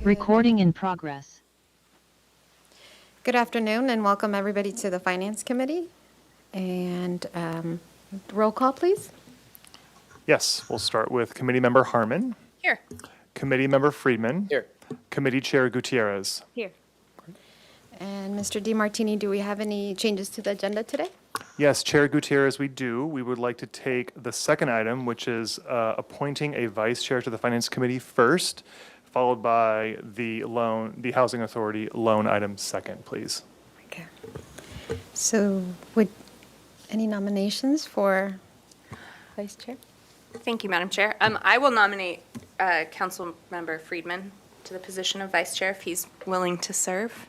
Recording in progress. Good afternoon and welcome everybody to the Finance Committee. And roll call, please. Yes, we'll start with Committee Member Harmon, Here. Committee Member Friedman, Here. Committee Chair Gutierrez. Here. And Mr. DiMartini, do we have any changes to the agenda today? Yes, Chair Gutierrez, we do. We would like to take the second item, which is appointing a vice chair to the Finance Committee first, followed by the Housing Authority loan item second, please. Okay. So would any nominations for vice chair? Thank you, Madam Chair. I will nominate Council Member Friedman to the position of Vice Chair if he's willing to serve.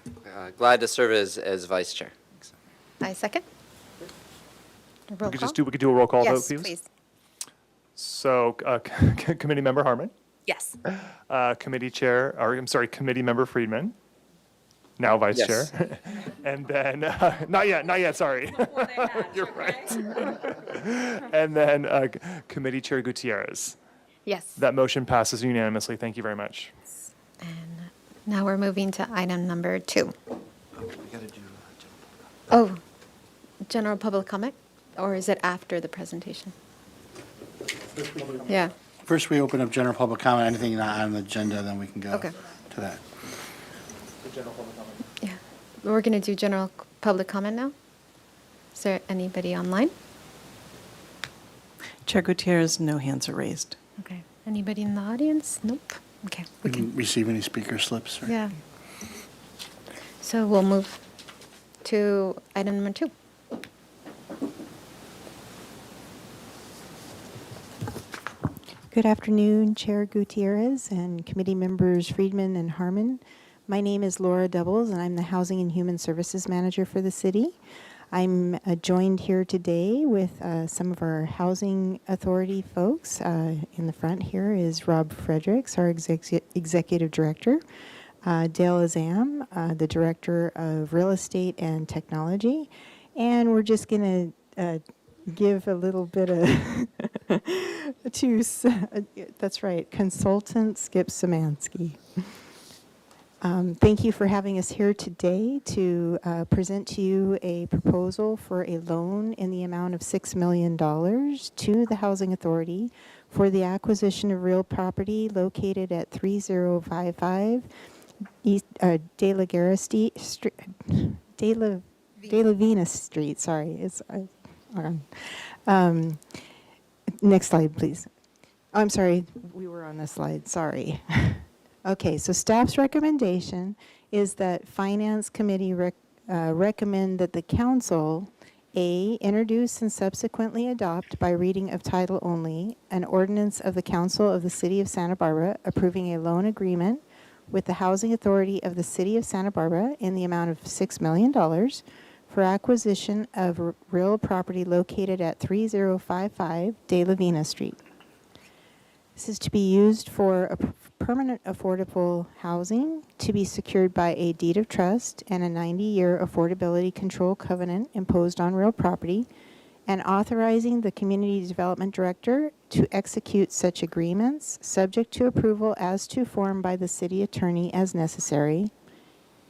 Glad to serve as vice chair. I second. Roll We call? could do a roll call vote, Yes, please. please. So, Committee Member Harmon, Yes. Committee Member Friedman, now Vice Yes. Chair. And then, not yet, sorry. You're right. And then Committee Chair Gutierrez. Yes. That motion passes unanimously. Thank you very much. And now we're moving to item number 2. Oh, general public comment? Or is it after the presentation? Yeah, First, we open up general public comment, anything not on the agenda, then we can go Okay. to that. yeah. We're going to do general public comment now. Is there anybody online? Chair Gutierrez, no hands are raised. Okay. Anybody in the audience? Nope. Okay. We can receive any speaker slips. Or Yeah. So we'll move to item number 2. Good afternoon, Chair Gutierrez and committee members Friedman and Harmon. My name is Laura Doubles, and I'm the Housing and Human Services Manager for the city. I'm joined here today with some of our Housing Authority folks. In the front here is Rob Fredericks, our Executive Director, Dale Azam, the Director of Real Estate and Technology, and we're just going to give a little bit of that's right, consultant Skip Szymanski. Thank you for having us here today to present to you a proposal for a loan in the amount of $6 million to the Housing Authority for the acquisition of real property located at 3055 East De La Vina Street. Sorry, it's next slide, please. I'm sorry, we were on this slide, sorry. Okay, so staff's recommendation is that Finance Committee recommend that the Council, A, introduce and subsequently adopt by reading of title only an ordinance of the Council of the City of Santa Barbara approving a loan agreement with the Housing Authority of the City of Santa Barbara in the amount of $6 million for acquisition of real property located at 3055 De La Vina Street. This is to be used for a permanent affordable housing to be secured by a deed of trust and a 90-year affordability control covenant imposed on real property, and authorizing the Community Development Director to execute such agreements subject to approval as to form by the City Attorney as necessary,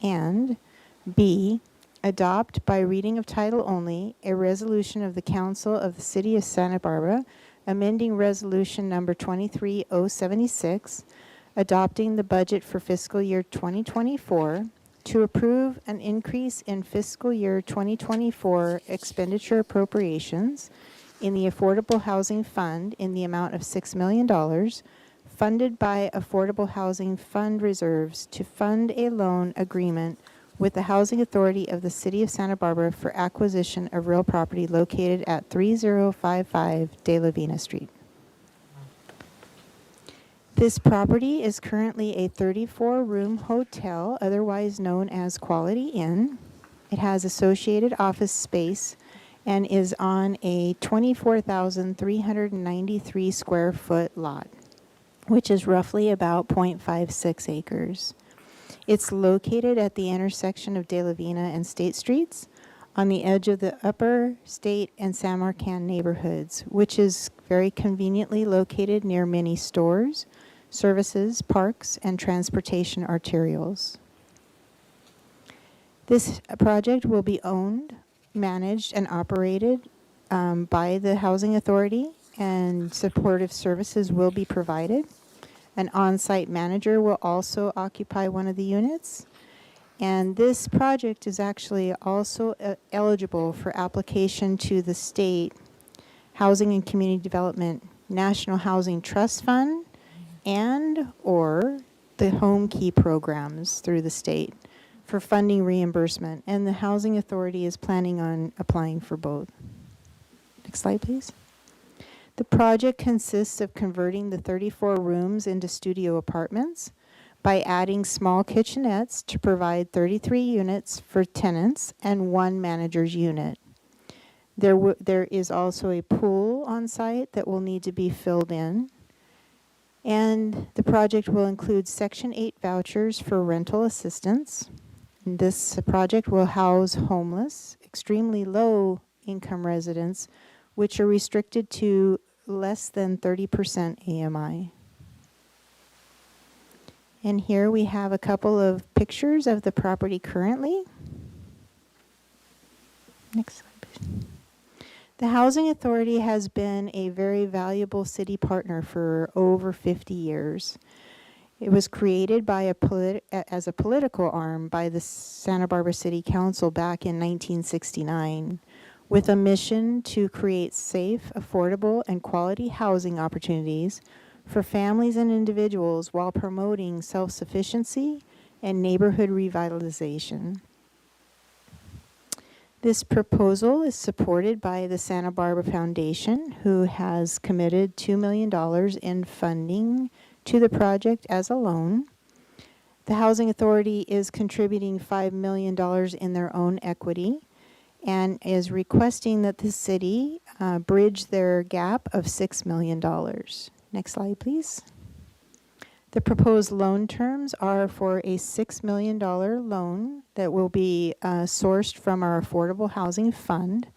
and B, adopt by reading of title only a resolution of the Council of the City of Santa Barbara amending resolution number 23076, adopting the budget for fiscal year 2024 to approve an increase in fiscal year 2024 expenditure appropriations in the Affordable Housing Fund in the amount of $6 million, funded by Affordable Housing Fund reserves to fund a loan agreement with the Housing Authority of the City of Santa Barbara for acquisition of real property located at 3055 De La Vina Street. This property is currently a 34-room hotel, otherwise known as Quality Inn. It has associated office space and is on a 24,393 square foot lot, which is roughly about 0.56 acres. It's located at the intersection of De La Vina and State Streets on the edge of the Upper State and San Marcan neighborhoods, which is very conveniently located near many stores, services, parks, and transportation arterials. This project will be owned, managed, and operated by the Housing Authority, and supportive services will be provided. An on-site manager will also occupy one of the units. And this project is actually also eligible for application to the state Housing and Community Development National Housing Trust Fund and or the Home Key programs through the state for funding reimbursement. And the Housing Authority is planning on applying for both. Next slide, please. The project consists of converting the 34 rooms into studio apartments by adding small kitchenettes to provide 33 units for tenants and 1 manager's unit. There is also a pool on site that will need to be filled in. And the project will include Section 8 vouchers for rental assistance. And this project will house homeless, extremely low income residents, which are restricted to less than 30% AMI. And here we have a couple of pictures of the property currently. Next slide, please. The Housing Authority has been a very valuable city partner for over 50 years. It was created by as a political arm by the Santa Barbara City Council back in 1969 with a mission to create safe, affordable, and quality housing opportunities for families and individuals while promoting self-sufficiency and neighborhood revitalization. This proposal is supported by the Santa Barbara Foundation, who has committed $2 million in funding to the project as a loan. The Housing Authority is contributing $5 million in their own equity and is requesting that the city bridge their gap of $6 million. Next slide, please. The proposed loan terms are for a $6 million loan that will be sourced from our Affordable Housing Fund.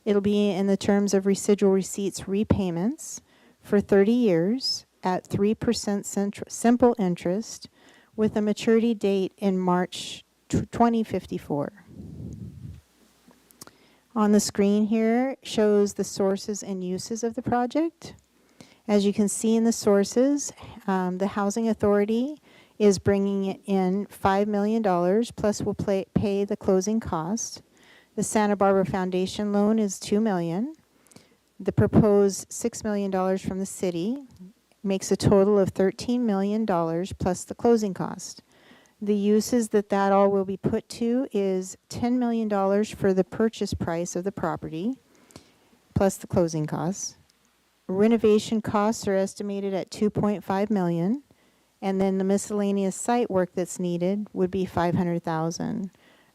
It'll be in the terms of residual receipts repayments for 30 years at 3% simple interest with a maturity date in March 2054. On the screen here shows the sources and uses of the project. As you can see in the sources, the Housing Authority is bringing in $5 million, plus will pay the closing cost. The Santa Barbara Foundation loan is $2 million. The proposed $6 million from the city makes a total of $13 million plus the closing cost. The uses that all will be put to is $10 million for the purchase price of the property, plus the closing costs. Renovation costs are estimated at $2.5 million, and then the miscellaneous site work that's needed would be $500,000,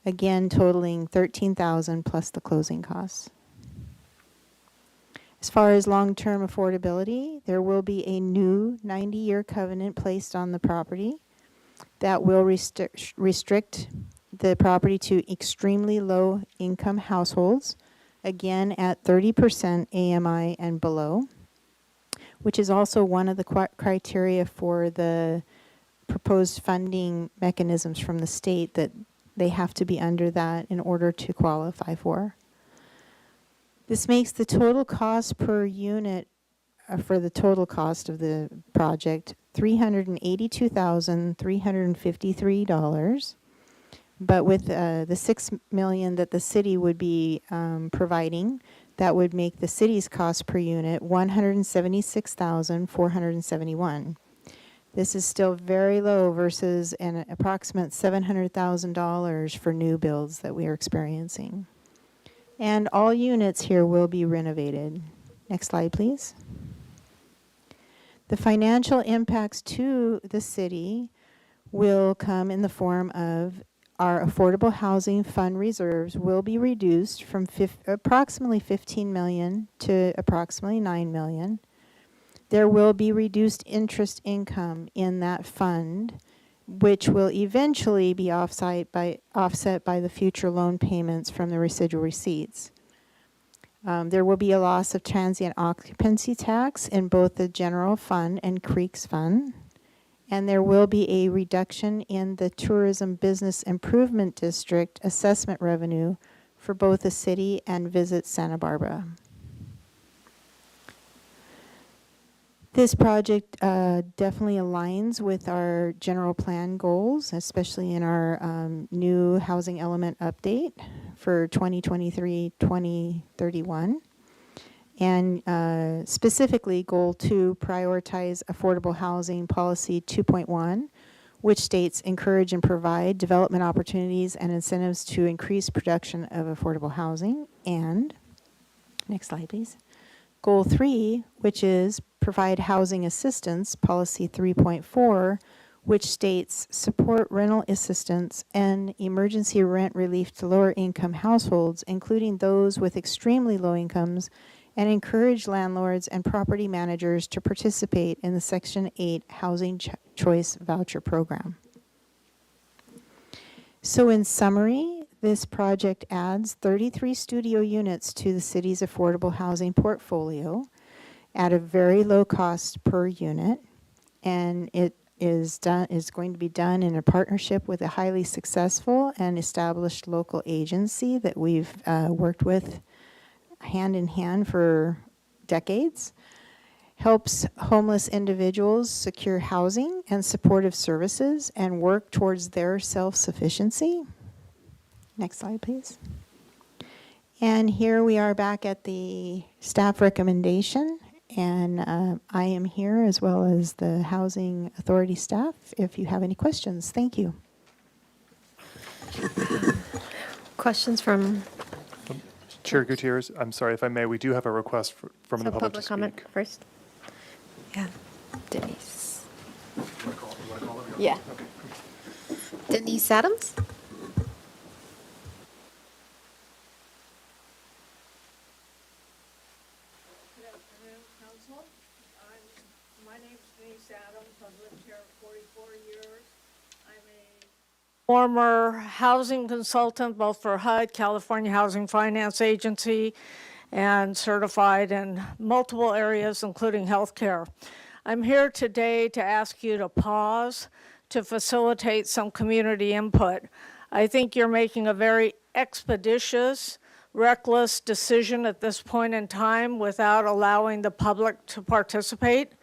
again totaling $13,000 plus the closing costs. As far as long-term affordability, there will be a new 90-year covenant placed on the property that will restrict the property to extremely low-income households, again at 30% AMI and below, which is also one of the criteria for the proposed funding mechanisms from the state, that they have to be under that in order to qualify for. This makes the total cost per unit for the total cost of the project $382,353. But with the $6 million that the city would be providing, that would make the city's cost per unit $176,471. This is still very low versus an approximate $700,000 for new builds that we are experiencing. And all units here will be renovated. Next slide, please. The financial impacts to the city will come in the form of our Affordable Housing Fund reserves will be reduced from approximately $15 million to approximately $9 million. There will be reduced interest income in that fund, which will eventually be offset by the future loan payments from the residual receipts. There will be a loss of transient occupancy tax in both the general fund and Creeks Fund. And there will be a reduction in the Tourism Business Improvement District assessment revenue for both the city and Visit Santa Barbara. This project definitely aligns with our general plan goals, especially in our new housing element update for 2023-2031. And specifically, Goal 2, prioritize affordable housing policy 2.1, which states encourage and provide development opportunities and incentives to increase production of affordable housing. And, next slide, please. Goal 3, which is provide housing assistance, policy 3.4, which states support rental assistance and emergency rent relief to lower income households, including those with extremely low incomes, and encourage landlords and property managers to participate in the Section 8 Housing Choice Voucher Program. So in summary, this project adds 33 studio units to the city's affordable housing portfolio at a very low cost per unit, and it is going to be done in a partnership with a highly successful and established local agency that we've worked with hand in hand for decades. Helps homeless individuals secure housing and supportive services and work towards their self-sufficiency. Next slide, please. And here we are back at the staff recommendation, and I am here as well as the Housing Authority staff if you have any questions. Thank you. Questions from Chair Gutierrez, I'm sorry if I may, we do have a request from the public to comment speak. first? Yeah, Denise. Yeah. Denise Adams? Good afternoon, Council. My name's Denise Adams. I've lived here 44 years. I'm a former housing consultant, both for HUD, California Housing Finance Agency, and certified in multiple areas, including healthcare. I'm here today to ask you to pause to facilitate some community input. I think you're making a very expeditious, reckless decision at this point in time without allowing the public to participate.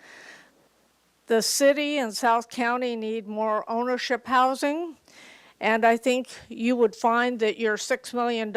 The city and South County need more ownership housing, and I think you would find that your $6 million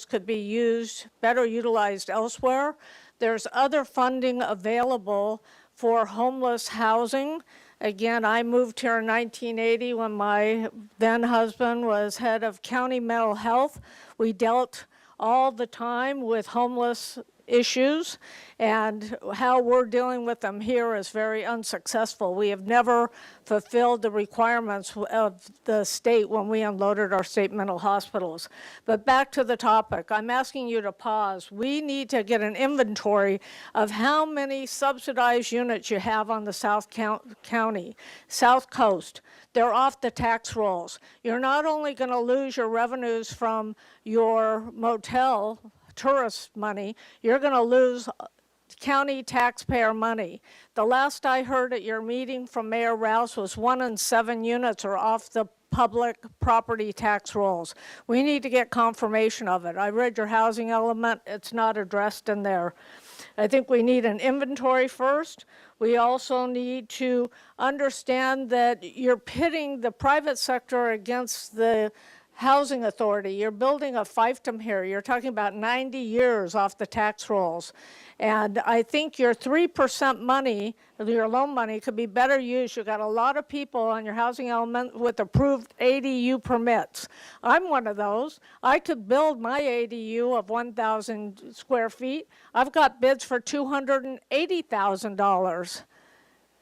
could be used, better utilized elsewhere. There's other funding available for homeless housing. Again, I moved here in 1980 when my then husband was head of county mental health. We dealt all the time with homeless issues, and how we're dealing with them here is very unsuccessful. We have never fulfilled the requirements of the state when we unloaded our state mental hospitals. But back to the topic, I'm asking you to pause. We need to get an inventory of how many subsidized units you have on the South County, South Coast. They're off the tax rolls. You're not only going to lose your revenues from your motel tourist money, you're going to lose county taxpayer money. The last I heard at your meeting from Mayor Rouse was 1 in 7 units are off the public property tax rolls. We need to get confirmation of it. I read your housing element. It's not addressed in there. I think we need an inventory first. We also need to understand that you're pitting the private sector against the housing authority. You're building a fiefdom here. You're talking about 90 years off the tax rolls. And I think your 3% money, your loan money, could be better used. You've got a lot of people on your housing element with approved ADU permits. I'm one of those. I could build my ADU of 1,000 square feet. I've got bids for $280,000.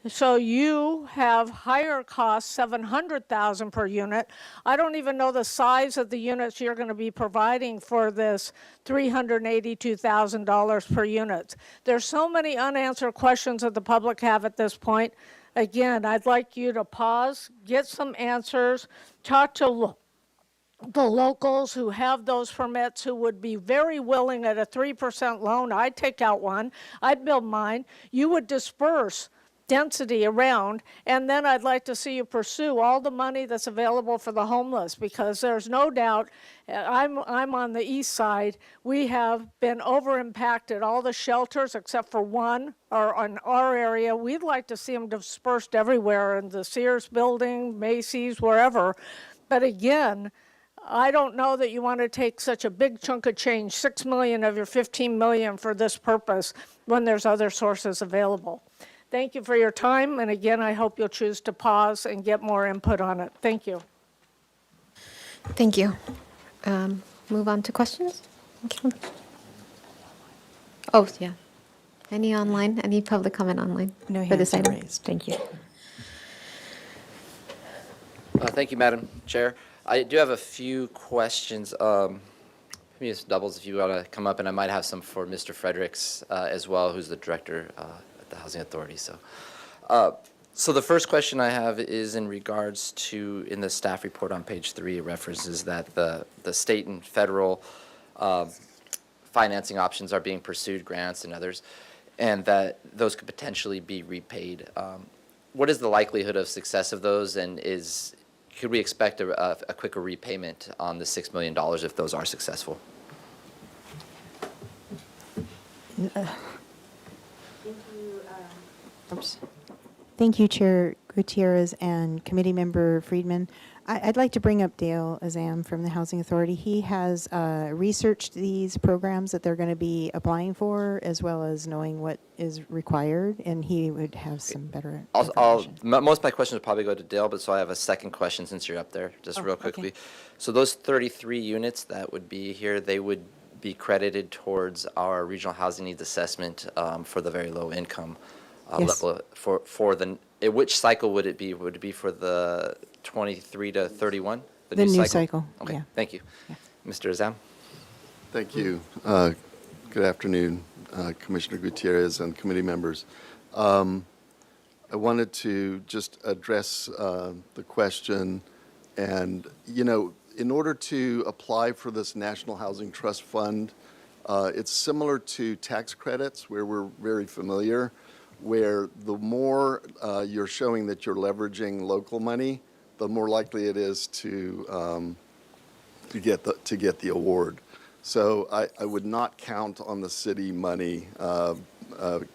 So you have higher costs, $700,000 per unit. I don't even know the size of the units you're going to be providing for this $382,000 per unit. There's so many unanswered questions that the public have at this point. Again, I'd like you to pause, get some answers, talk to the locals who have those permits, who would be very willing at a 3% loan. I'd take out one. I'd build mine. You would disperse density around, and then I'd like to see you pursue all the money that's available for the homeless, because there's no doubt, I'm on the east side, we have been over impacted. All the shelters except for one are on our area. We'd like to see them dispersed everywhere in the Sears building, Macy's, wherever. But again, I don't know that you want to take such a big chunk of change, 6 million of your 15 million for this purpose, when there's other sources available. Thank you for your time, and again, I hope you'll choose to pause and get more input on it. Thank you. Thank you. Move on to questions? Okay. Oh, yeah. Any online, any public comment online? No for this hands are item? raised. Thank you. Thank you, Madam Chair. I do have a few questions. Maybe it's doubles if you want to come up, and I might have some for Mr. Fredericks as well, who's the director at the Housing Authority. So the first question I have is in regards to, in the staff report on page 3, it references that the state and federal financing options are being pursued, grants and others, and that those could potentially be repaid. What is the likelihood of success of those, and could we expect a quicker repayment on the $6 million if those are successful? Thank you, Chair Gutierrez and Committee Member Friedman. I'd like to bring up Dale Azam from the Housing Authority. He has researched these programs that they're going to be applying for, as well as knowing what is required, and he would have some better information. Most of my questions would probably go to Dale, but so I have a second question since you're up there, just real quickly. Okay. So those 33 units that would be here, they would be credited towards our regional housing needs assessment for the very low income Yes. level. Which cycle would it be? Would it be for the 23 to 31? The new cycle, Okay, yeah. thank you. Yeah. Mr. Azam? Thank you. Good afternoon, Commissioner Gutierrez and committee members. I wanted to just address the question, and, in order to apply for this National Housing Trust Fund, it's similar to tax credits, where we're very familiar, where the more you're showing that you're leveraging local money, the more likely it is to get the award. So I would not count on the city money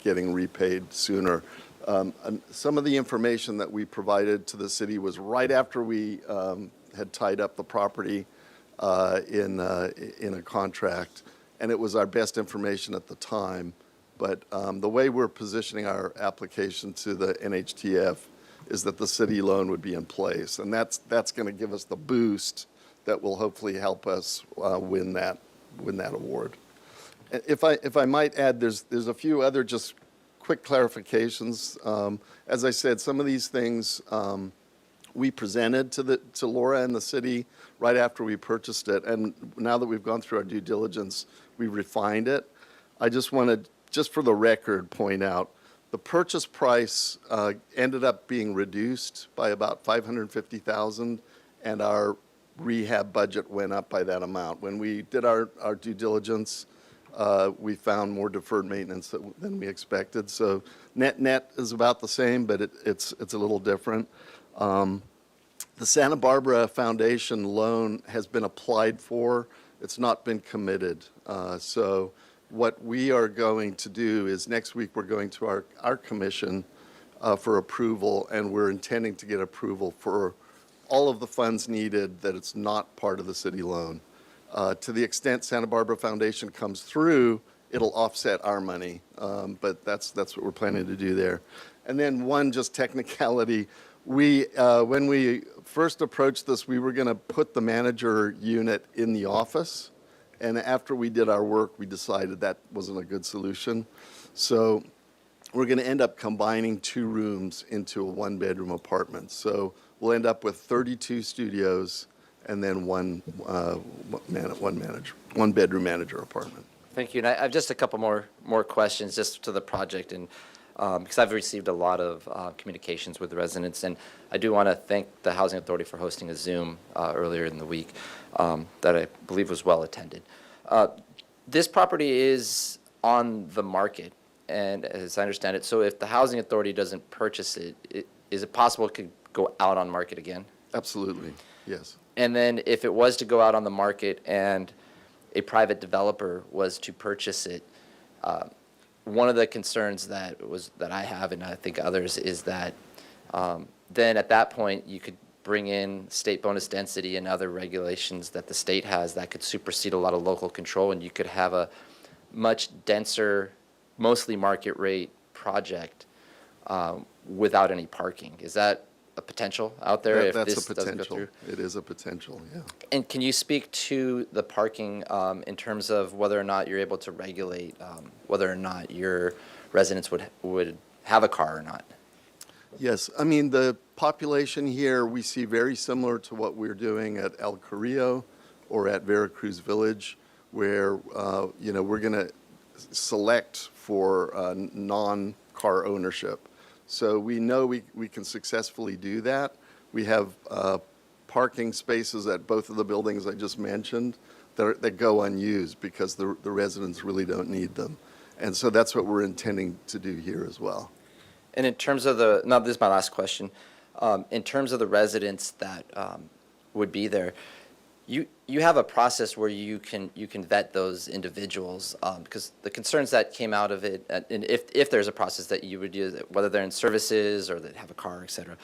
getting repaid sooner. And some of the information that we provided to the city was right after we had tied up the property in a contract, and it was our best information at the time. But the way we're positioning our application to the NHTF is that the city loan would be in place, and that's going to give us the boost that will hopefully help us win that award. If I might add, there's a few other just quick clarifications. As I said, some of these things we presented to Laura and the city right after we purchased it, and now that we've gone through our due diligence, we refined it. I just want to, just for the record, point out the purchase price ended up being reduced by about $550,000, and our rehab budget went up by that amount. When we did our due diligence, we found more deferred maintenance than we expected. So net is about the same, but it's a little different. The Santa Barbara Foundation loan has been applied for. It's not been committed. So what we are going to do is next week we're going to our commission for approval, and we're intending to get approval for all of the funds needed that it's not part of the city loan. To the extent Santa Barbara Foundation comes through, it'll offset our money, but that's what we're planning to do there. And then one just technicality, when we first approached this, we were going to put the manager unit in the office, and after we did our work, we decided that wasn't a good solution. So we're going to end up combining 2 rooms into a 1-bedroom apartment. So we'll end up with 32 studios and then one bedroom manager apartment. Thank you. And I have just a couple more questions just to the project, and because I've received a lot of communications with residents, and I do want to thank the Housing Authority for hosting a Zoom earlier in the week that I believe was well attended. This property is on the market, and as I understand it, so if the housing authority doesn't purchase it, is it possible it could go out on market again? Absolutely, yes. And then if it was to go out on the market and a private developer was to purchase it, one of the concerns that I have, and I think others, is that then at that point you could bring in state bonus density and other regulations that the state has that could supersede a lot of local control, and you could have a much denser, mostly market rate project without any parking. Is that a potential out there if That's this a doesn't go potential. through? It is a potential, yeah. And can you speak to the parking in terms of whether or not you're able to regulate whether or not your residents would have a car or not? Yes, I mean, the population here, we see very similar to what we're doing at El Carrillo or at Veracruz Village, where, we're going to select for non-car ownership. So we know we can successfully do that. We have parking spaces at both of the buildings I just mentioned that go unused because the residents really don't need them. And so that's what we're intending to do here as well. And in terms of this is my last question. In terms of the residents that would be there, you have a process where you can vet those individuals because the concerns that came out of it, and if there's a process that you would use, whether they're in services or that have a car, et cetera,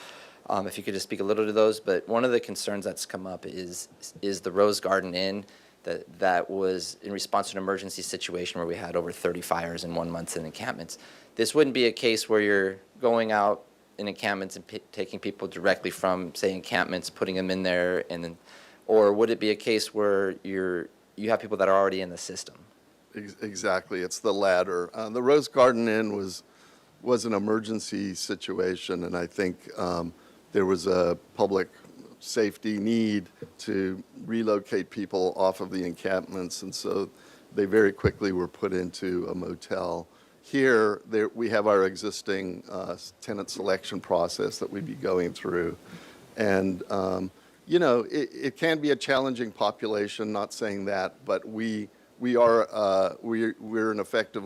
if you could just speak a little to those. But one of the concerns that's come up is the Rose Garden Inn that was in response to an emergency situation where we had over 30 fires in 1 month in encampments. This wouldn't be a case where you're going out in encampments and taking people directly from, say, encampments, putting them in there, and then, or would it be a case where you have people that are already in the system? Exactly, it's the latter. The Rose Garden Inn was an emergency situation, and I think there was a public safety need to relocate people off of the encampments, and so they very quickly were put into a motel. Here, we have our existing tenant selection process that we'd be going through. And, it can be a challenging population, not saying that, but we're an effective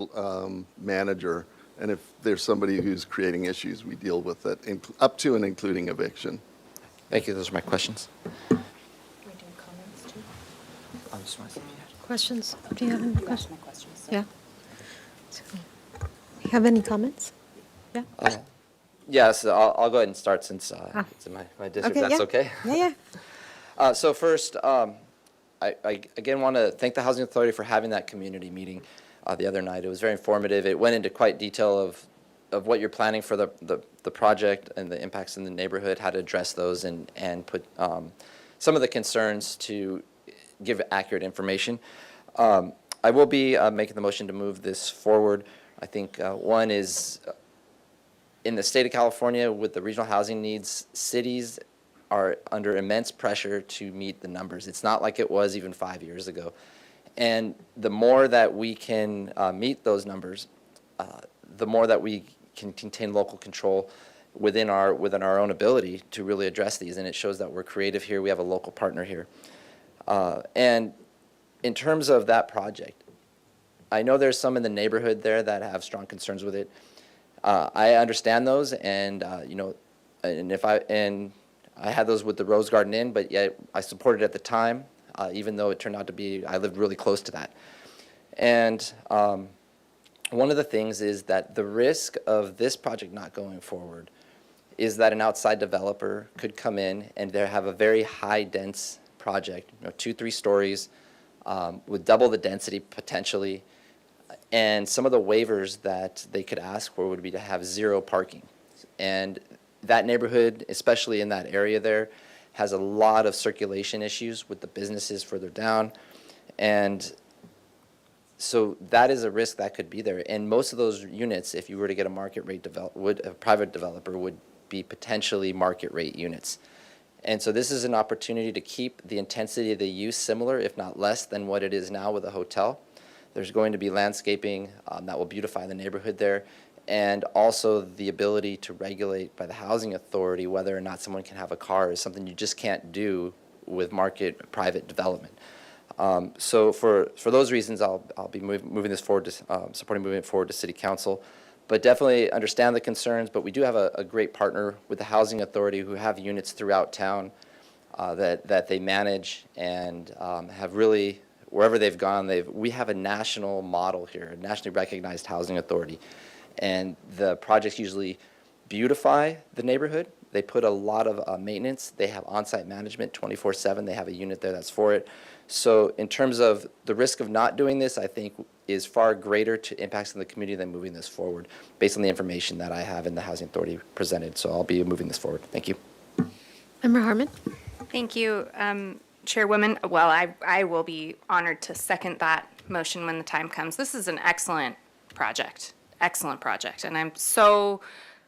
manager. And if there's somebody who's creating issues, we deal with it, up to and including eviction. Thank you. Those are my questions. Questions? Do you have any questions? Yeah. So, you have any comments? Yeah? Yes, I'll go ahead and start since it's in my district. Okay, That's yeah. okay? Yeah. So first, I again want to thank the Housing Authority for having that community meeting the other night. It was very informative. It went into quite detail of what you're planning for the project and the impacts in the neighborhood, how to address those, and put some of the concerns to give accurate information. I will be making the motion to move this forward. I think one is in the state of California with the regional housing needs, cities are under immense pressure to meet the numbers. It's not like it was even 5 years ago. And the more that we can meet those numbers, the more that we can contain local control within our own ability to really address these. And it shows that we're creative here. We have a local partner here. And in terms of that project, I know there's some in the neighborhood there that have strong concerns with it. I understand those, and and I had those with the Rose Garden Inn, but yet I supported it at the time, even though it turned out to be, I lived really close to that. And one of the things is that the risk of this project not going forward is that an outside developer could come in and they have a very high dense project, 2-3 stories, with double the density potentially. And some of the waivers that they could ask for would be to have 0 parking. And that neighborhood, especially in that area there, has a lot of circulation issues with the businesses further down. And so that is a risk that could be there. And most of those units, if you were to get a market rate a private developer would be potentially market rate units. And so this is an opportunity to keep the intensity of the use similar, if not less, than what it is now with a hotel. There's going to be landscaping that will beautify the neighborhood there, and also the ability to regulate by the housing authority whether or not someone can have a car is something you just can't do with market private development. So for those reasons, I'll be moving this forward, supporting moving it forward to City Council. But definitely understand the concerns, but we do have a great partner with the Housing Authority who have units throughout town that they manage and have really, wherever they've gone, we have a national model here, a nationally recognized housing authority. And the projects usually beautify the neighborhood. They put a lot of maintenance. They have on-site management 24/7. They have a unit there that's for it. So in terms of the risk of not doing this, I think is far greater to impacts in the community than moving this forward based on the information that I have in the Housing Authority presented. So I'll be moving this forward. Thank you. Member Harmon? Thank you, Chairwoman. Well, I will be honored to second that motion when the time comes. This is an excellent project, and I'm so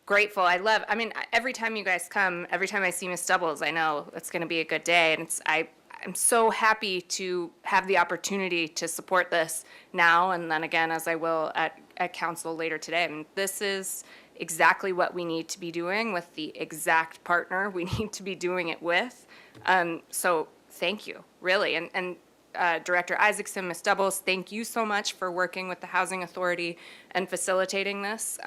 grateful. I mean, every time you guys come, every time I see Ms. Doubles, I know it's going to be a good day, and I'm so happy to have the opportunity to support this now and then again, as I will at council later today. I mean, this is exactly what we need to be doing with the exact partner we need to be doing it with. So thank you, really. And Director Isaacson, Ms. Doubles, thank you so much for working with the Housing Authority and facilitating this.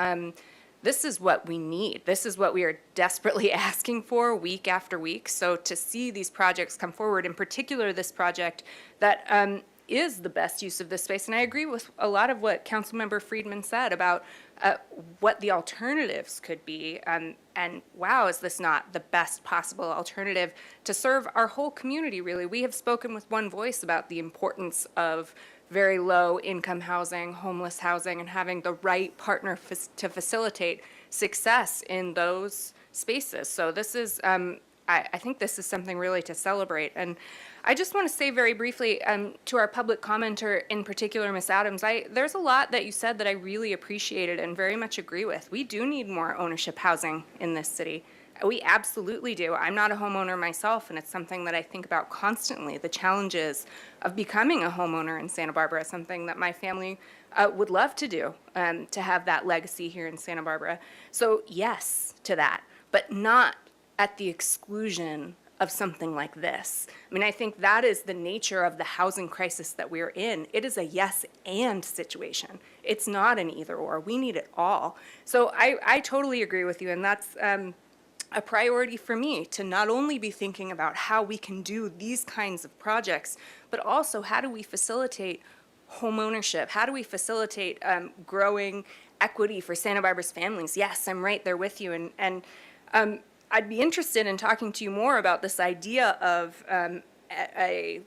This is what we need. This is what we are desperately asking for week after week. So to see these projects come forward, in particular this project that is the best use of this space, and I agree with a lot of what Councilmember Friedman said about what the alternatives could be, and wow, is this not the best possible alternative to serve our whole community, really? We have spoken with one voice about the importance of very low income housing, homeless housing, and having the right partner to facilitate success in those spaces. So this is, I think this is something really to celebrate. And I just want to say very briefly to our public commenter, in particular, Ms. Adams, there's a lot that you said that I really appreciated and very much agree with. We do need more ownership housing in this city. We absolutely do. I'm not a homeowner myself, and it's something that I think about constantly. The challenges of becoming a homeowner in Santa Barbara is something that my family would love to do, to have that legacy here in Santa Barbara. So yes to that, but not at the exclusion of something like this. I mean, I think that is the nature of the housing crisis that we're in. It is a yes and situation. It's not an either or. We need it all. So I totally agree with you, and that's a priority for me to not only be thinking about how we can do these kinds of projects, but also how do we facilitate home ownership? How do we facilitate growing equity for Santa Barbara's families? Yes, I'm right there with you. And I'd be interested in talking to you more about this idea of a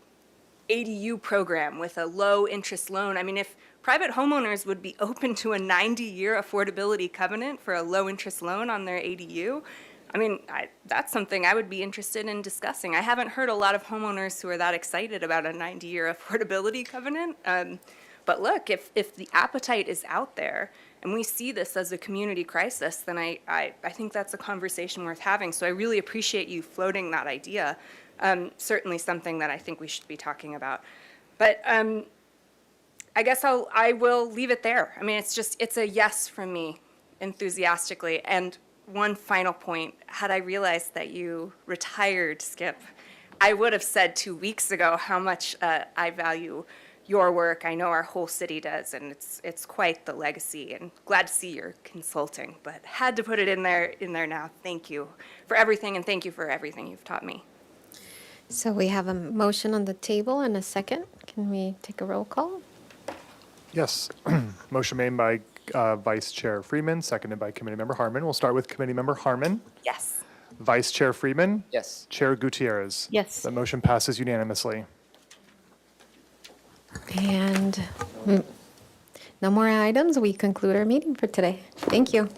ADU program with a low interest loan. I mean, if private homeowners would be open to a 90-year affordability covenant for a low interest loan on their ADU, I mean, that's something I would be interested in discussing. I haven't heard a lot of homeowners who are that excited about a 90-year affordability covenant. But look, if the appetite is out there and we see this as a community crisis, then I think that's a conversation worth having. So I really appreciate you floating that idea. Certainly something that I think we should be talking about. But I guess I will leave it there. I mean, it's a yes from me, enthusiastically. And one final point, had I realized that you retired, Skip, I would have said 2 weeks ago how much I value your work. I know our whole city does, and it's quite the legacy, and glad to see you're consulting, but had to put it in there now. Thank you for everything, and thank you for everything you've taught me. So we have a motion on the table and a second. Can we take a roll call? Yes. Motion made by Vice Chair Freeman, seconded by Committee Member Harmon. We'll start with Committee Member Harmon. Yes. Vice Chair Freeman. Yes. Chair Gutierrez. Yes. The motion passes unanimously. And no more items. We conclude our meeting for today. Thank you.